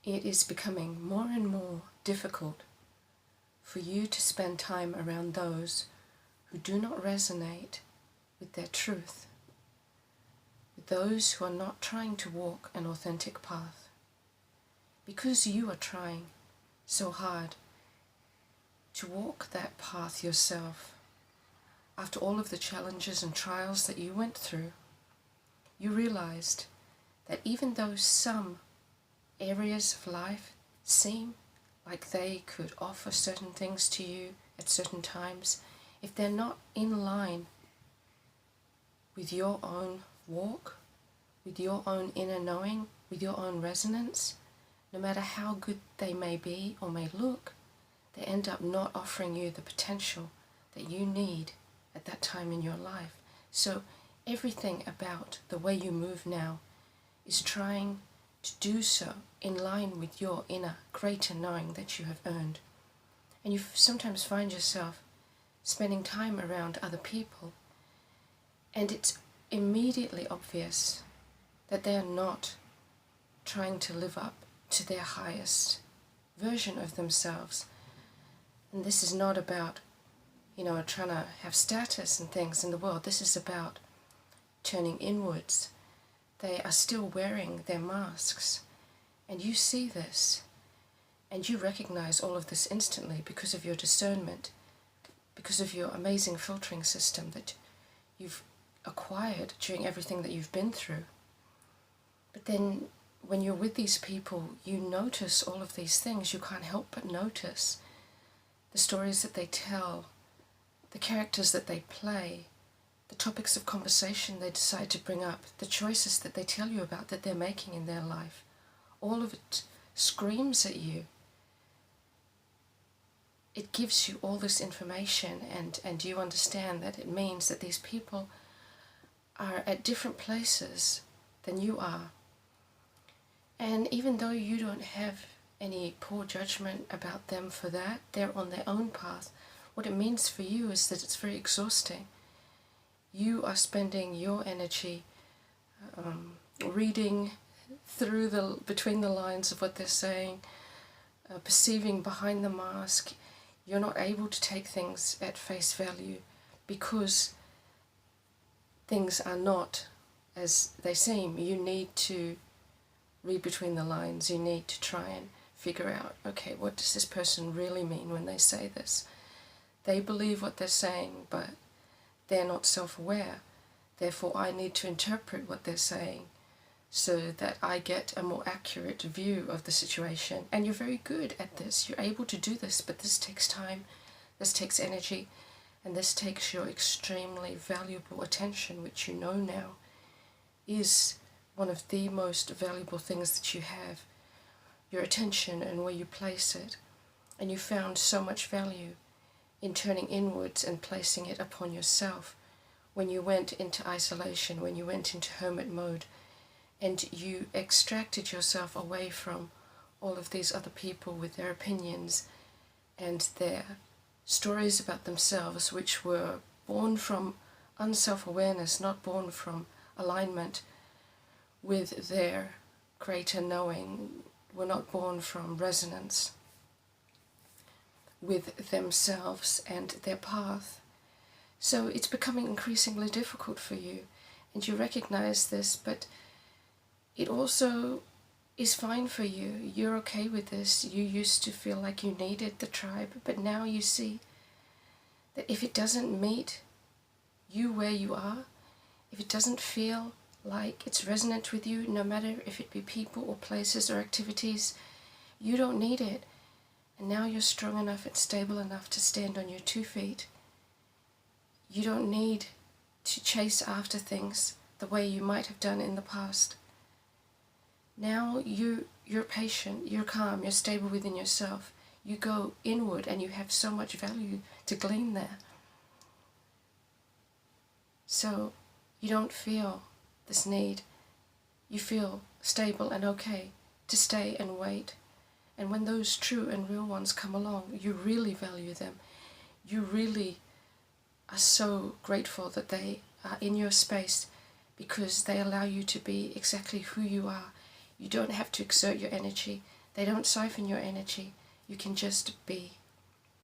it is becoming more and more difficult for you to spend time around those who do not resonate with their truth, with those who are not trying to walk an authentic path. Because you are trying so hard to walk that path yourself, after all of the challenges and trials that you went through, you realized that even though some areas of life seem like they could offer certain things to you at certain times, if they're not in line with your own walk, with your own inner knowing, with your own resonance, no matter how good they may be or may look, they end up not offering you the potential that you need at that time in your life. So everything about the way you move now is trying to do so in line with your inner greater knowing that you have earned. And you sometimes find yourself spending time around other people, and it's immediately obvious that they are not trying to live up to their highest version of themselves. And this is not about, trying to have status and things in the world. This is about turning inwards. They are still wearing their masks, and you see this, and you recognize all of this instantly because of your discernment, because of your amazing filtering system that you've acquired during everything that you've been through. But then when you're with these people, you notice all of these things. You can't help but notice the stories that they tell, the characters that they play, the topics of conversation they decide to bring up, the choices that they tell you about that they're making in their life. All of it screams at you. It gives you all this information, and you understand that it means that these people are at different places than you are. And even though you don't have any poor judgment about them for that, they're on their own path. What it means for you is that it's very exhausting. You are spending your energy reading through between the lines of what they're saying, perceiving behind the mask. You're not able to take things at face value because things are not as they seem. You need to read between the lines. You need to try and figure out, okay, what does this person really mean when they say this? They believe what they're saying, but they're not self-aware. Therefore, I need to interpret what they're saying so that I get a more accurate view of the situation. And you're very good at this. You're able to do this, but this takes time, this takes energy, and this takes your extremely valuable attention, which you know now is one of the most valuable things that you have. Your attention and where you place it. And you found so much value in turning inwards and placing it upon yourself when you went into isolation, when you went into hermit mode, and you extracted yourself away from all of these other people with their opinions and their stories about themselves, which were born from unself-awareness, not born from alignment with their greater knowing, were not born from resonance with themselves and their path. So it's becoming increasingly difficult for you, and you recognize this, but it also is fine for you. You're okay with this. You used to feel like you needed the tribe, but now you see that if it doesn't meet you where you are, if it doesn't feel like it's resonant with you, no matter if it be people or places or activities, you don't need it. And now you're strong enough and stable enough to stand on your 2 feet. You don't need to chase after things the way you might have done in the past. Now you're patient, you're calm, you're stable within yourself. You go inward and you have so much value to glean there. So you don't feel this need. You feel stable and okay to stay and wait. And when those true and real ones come along, you really value them. You really are so grateful that they are in your space because they allow you to be exactly who you are. You don't have to exert your energy. They don't siphon your energy. You can just be.